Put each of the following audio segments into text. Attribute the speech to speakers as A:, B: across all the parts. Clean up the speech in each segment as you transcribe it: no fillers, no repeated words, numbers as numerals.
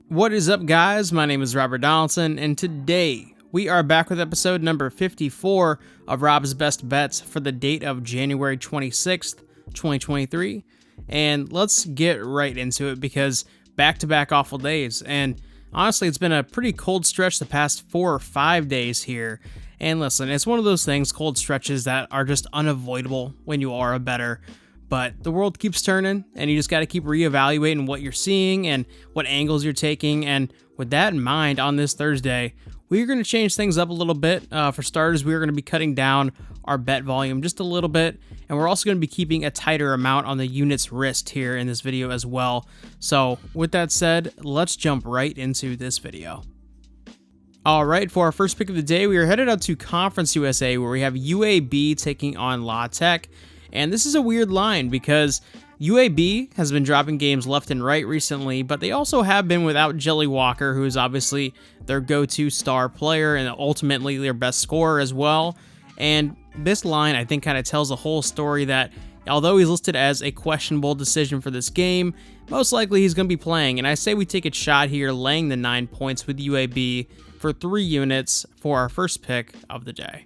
A: What is up, guys? My name is Robert Donaldson, and today we are back with episode number 54 of Rob's Best Bets for the date of January 26th, 2023. And let's get right into it because back-to-back awful days. And honestly, it's been a pretty cold stretch the past 4 or 5 days here. And listen, it's one of those things, cold stretches, that are just unavoidable when you are a bettor. But the world keeps turning, and you just got to keep reevaluating what you're seeing and what angles you're taking. And with that in mind, on this Thursday, we're going to change things up a little bit. For starters, we're going to be cutting down our bet volume just a little bit, and we're also going to be keeping a tighter amount on the units risked here in this video as well. So with that said, let's jump right into this video. Alright, for our first pick of the day, we are headed out to Conference USA, where we have UAB taking on La Tech. And this is a weird line because UAB has been dropping games left and right recently, but they also have been without Jelly Walker, who is obviously their go-to star player and ultimately their best scorer as well. And this line, I think, kind of tells the whole story that although he's listed as a questionable decision for this game, most likely he's going to be playing. And I say we take a shot here, laying the 9 points with UAB for 3 units for our first pick of the day.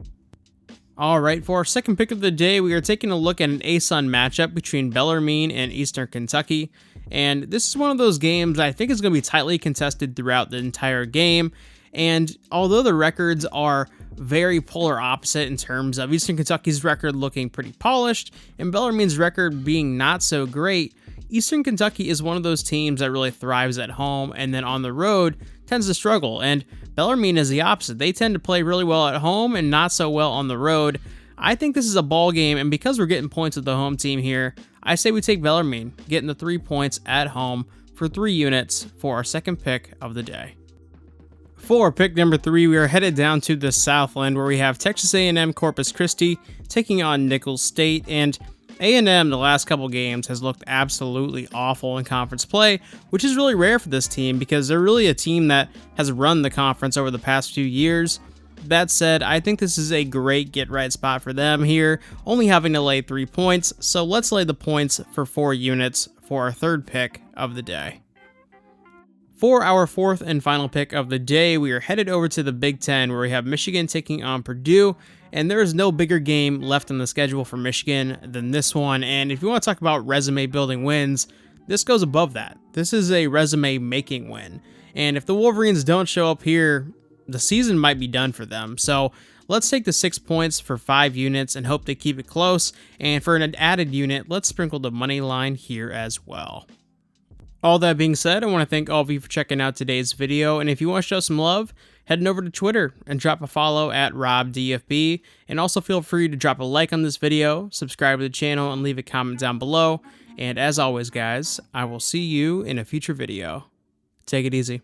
A: Alright, for our second pick of the day, we are taking a look at an ASUN matchup between Bellarmine and Eastern Kentucky. And this is one of those games I think is going to be tightly contested throughout the entire game. And although the records are very polar opposite in terms of Eastern Kentucky's record looking pretty polished and Bellarmine's record being not so great, Eastern Kentucky is one of those teams that really thrives at home and then on the road tends to struggle. And Bellarmine is the opposite. They tend to play really well at home and not so well on the road. I think this is a ball game, and because we're getting points with the home team here, I say we take Bellarmine, getting the 3 points at home for 3 units for our second pick of the day. For pick number 3, we are headed down to the Southland, where we have Texas A&M Corpus Christi taking on Nicholls State. And A&M the last couple games has looked absolutely awful in conference play, which is really rare for this team because they're really a team that has run the conference over the past few years. That said, I think this is a great get-right spot for them here, only having to lay 3 points, so let's lay the points for 4 units for our third pick of the day. For our fourth and final pick of the day, we are headed over to the Big Ten, where we have Michigan taking on Purdue. And there is no bigger game left on the schedule for Michigan than this one. And if you want to talk about resume building wins, this goes above that. This is a resume making win. And if the Wolverines don't show up here, the season might be done for them. So let's take the 6 points for 5 units and hope they keep it close. And for an added unit, let's sprinkle the money line here as well. All that being said, I want to thank all of you for checking out today's video, and if you want to show some love, head over to Twitter and drop a follow at RobDFB, and also feel free to drop a like on this video, subscribe to the channel, and leave a comment down below. And as always, guys, I will see you in a future video. Take it easy.